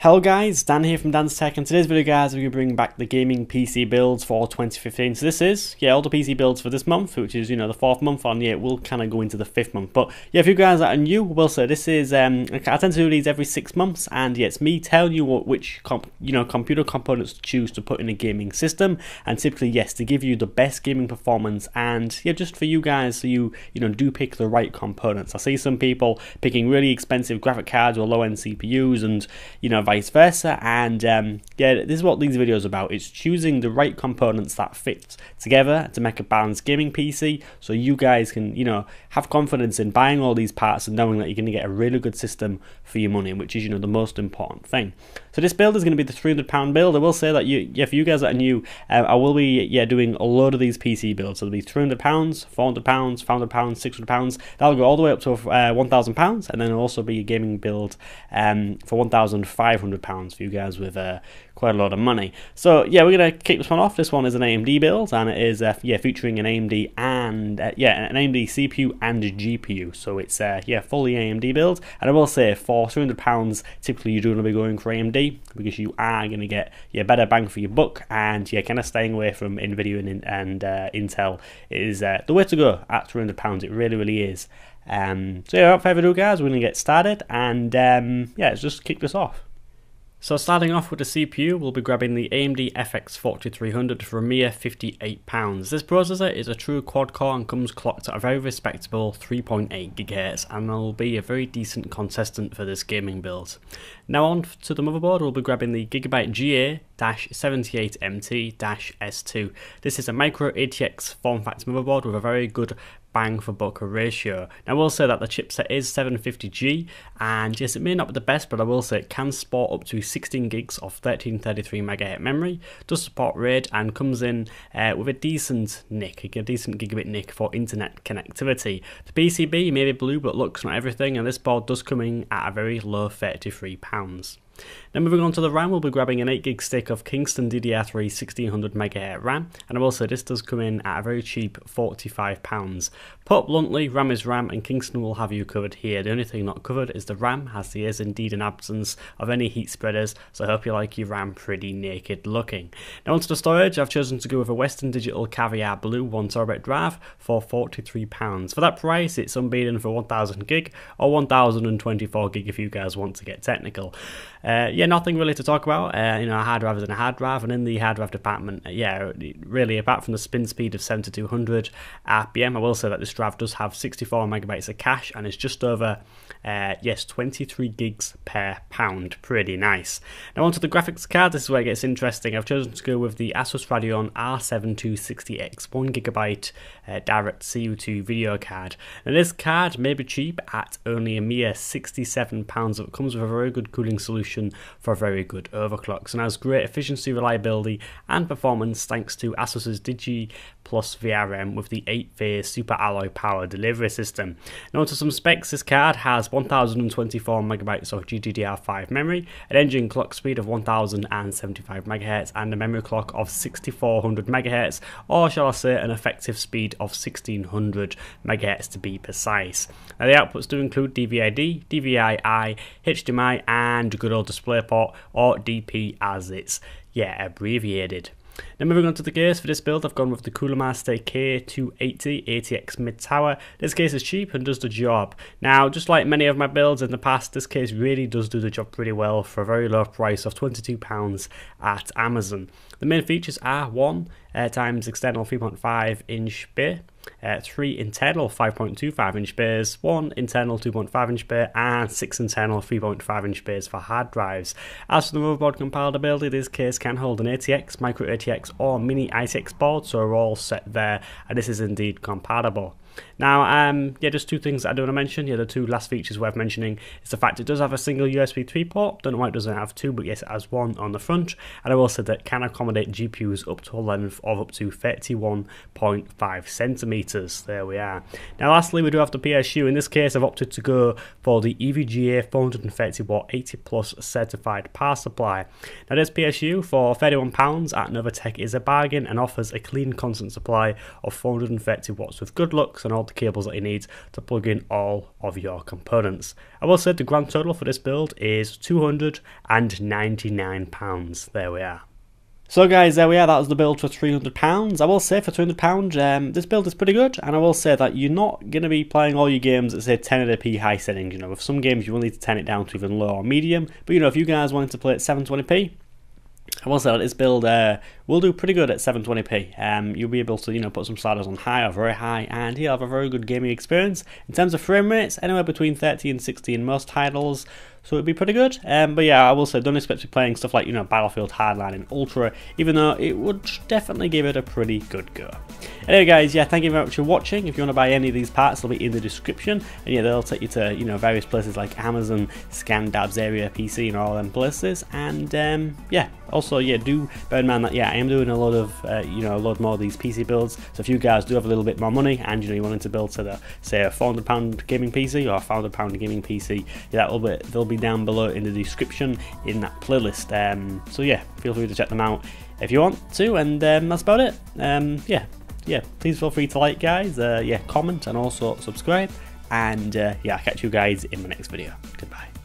Hello guys, Dan here from Dan's Tech, and today's video guys we're going to bring back the gaming PC builds for 2015. So this is, all the PC builds for this month, which is, the 4th month on, we'll kind of go into the 5th month. But if you guys are new, well, so this is, I tend to do these every 6 months, and it's me telling you which computer components to choose to put in a gaming system, and typically, yes, to give you the best gaming performance, and just for you guys, so you do pick the right components. I see some people picking really expensive graphic cards or low-end CPUs, and, vice versa, and this is what these videos are about. It's choosing the right components that fit together to make a balanced gaming PC, so you guys can have confidence in buying all these parts and knowing that you're going to get a really good system for your money, which is the most important thing. So this build is going to be the £300 build. I will say that for you guys that are new, I will be doing a load of these PC builds. So it'll be £300, £400, £500, £600. That'll go all the way up to £1,000, and then it'll also be a gaming build for £1,500 for you guys with quite a lot of money. So we're going to kick this one off. This one is an AMD build, and it is featuring an AMD and an AMD CPU and a GPU. So it's fully AMD build, and I will say for £300 typically you're going to be going for AMD because you are going to get better bang for your buck, and kind of staying away from Nvidia and Intel is the way to go at £300. It really is. So without further ado guys, we're going to get started, and let's just kick this off. So starting off with the CPU, we'll be grabbing the AMD FX 4300 for a mere £58. This processor is a true quad core and comes clocked at a very respectable 3.8 GHz, and will be a very decent contestant for this gaming build. Now on to the motherboard, we'll be grabbing the Gigabyte GA-78MT-S2. This is a micro ATX form factor motherboard with a very good bang for buck ratio. Now I will say that the chipset is 750G, and yes, it may not be the best, but I will say it can support up to 16 gigs of 1333 MHz memory, does support RAID, and comes in with a decent NIC, a decent gigabit NIC for internet connectivity. The PCB may be blue, but looks not everything, and this board does come in at a very low £33. Now moving on to the RAM, we'll be grabbing an 8GB stick of Kingston DDR3 1600 MHz RAM, and I will say this does come in at a very cheap £45. Put bluntly, RAM is RAM, and Kingston will have you covered here. The only thing not covered is the RAM, as there is indeed an absence of any heat spreaders, so I hope you like your RAM pretty naked looking. Now onto the storage, I've chosen to go with a Western Digital Caviar Blue 1TB drive for £43. For that price, it's unbeaten for 1000 gig or 1024 gig if you guys want to get technical. Nothing really to talk about. A hard drive is in a hard drive, and in the hard drive department, really apart from the spin speed of 7200 RPM, I will say that this drive does have 64 megabytes of cache, and it's just over 23 gigs per pound. Pretty nice. Now onto the graphics card. This is where it gets interesting. I've chosen to go with the Asus Radeon R7260X 1GB direct CU2 video card. Now this card may be cheap at only a mere £67, but it comes with a very good cooling solution for a very good overclock, and has great efficiency, reliability and performance thanks to Asus's Digi Plus VRM with the 8-phase super alloy power delivery system. Now onto some specs. This card has 1024 megabytes of GDDR5 memory, an engine clock speed of 1075 MHz, and a memory clock of 6400 MHz, or shall I say an effective speed of 1600 MHz to be precise. Now the outputs do include DVI-D, DVI-I, HDMI, and good old DisplayPort, or DP as it's abbreviated. Now moving on to the case, for this build I've gone with the Cooler Master K280 ATX Mid Tower. This case is cheap and does the job. Now just like many of my builds in the past, this case really does do the job pretty well for a very low price of £22 at Amazon. The main features are 1 times external 3.5 inch bay, 3 internal 5.25 inch bays, 1 internal 2.5 inch bay, and 6 internal 3.5 inch bays for hard drives. As for the motherboard compatibility, this case can hold an ATX, micro ATX or mini ITX board, so we're all set there, and this is indeed compatible. Now, just two things that I do want to mention. The two last features worth mentioning is the fact it does have a single USB 3 port. Don't know why it doesn't have two, but yes, it has one on the front. And I will say that it can accommodate GPUs up to a length of up to 31.5 centimeters. There we are. Now, lastly, we do have the PSU. In this case, I've opted to go for the EVGA 430 watt 80 plus certified power supply. Now, this PSU for £31 at Novatech is a bargain and offers a clean constant supply of 430 watts with good looks and all the cables that you need to plug in all of your components. I will say the grand total for this build is £299. There we are. So guys, there we are, that was the build for £300. I will say for £200, this build is pretty good, and I will say that you're not going to be playing all your games at say 1080p high settings. You know, with some games you will need to turn it down to even low or medium, but you know, if you guys wanted to play at 720p, I will say that this build will do pretty good at 720p. You'll be able to, you know, put some sliders on high or very high, and you'll have a very good gaming experience. In terms of frame rates, anywhere between 30 and 60 in most titles, so it'd be pretty good. But yeah, I will say don't expect to be playing stuff like, you know, Battlefield Hardline and Ultra, even though it would definitely give it a pretty good go. Anyway guys, yeah, thank you very much for watching. If you want to buy any of these parts, they'll be in the description, and yeah, they'll take you to, you know, various places like Amazon, Scandabs, Area PC, and all them places. And yeah, also yeah, do bear in mind that yeah, I am doing a lot of you know, a lot more of these PC builds. So if you guys do have a little bit more money and you know, you wanted to build to the say a £400 gaming PC or a £500 gaming PC, yeah, they'll be down below in the description in that playlist. So yeah, feel free to check them out if you want to, and that's about it. Yeah, please feel free to like, guys, yeah, comment, and also subscribe, and yeah, I'll catch you guys in my next video. Goodbye.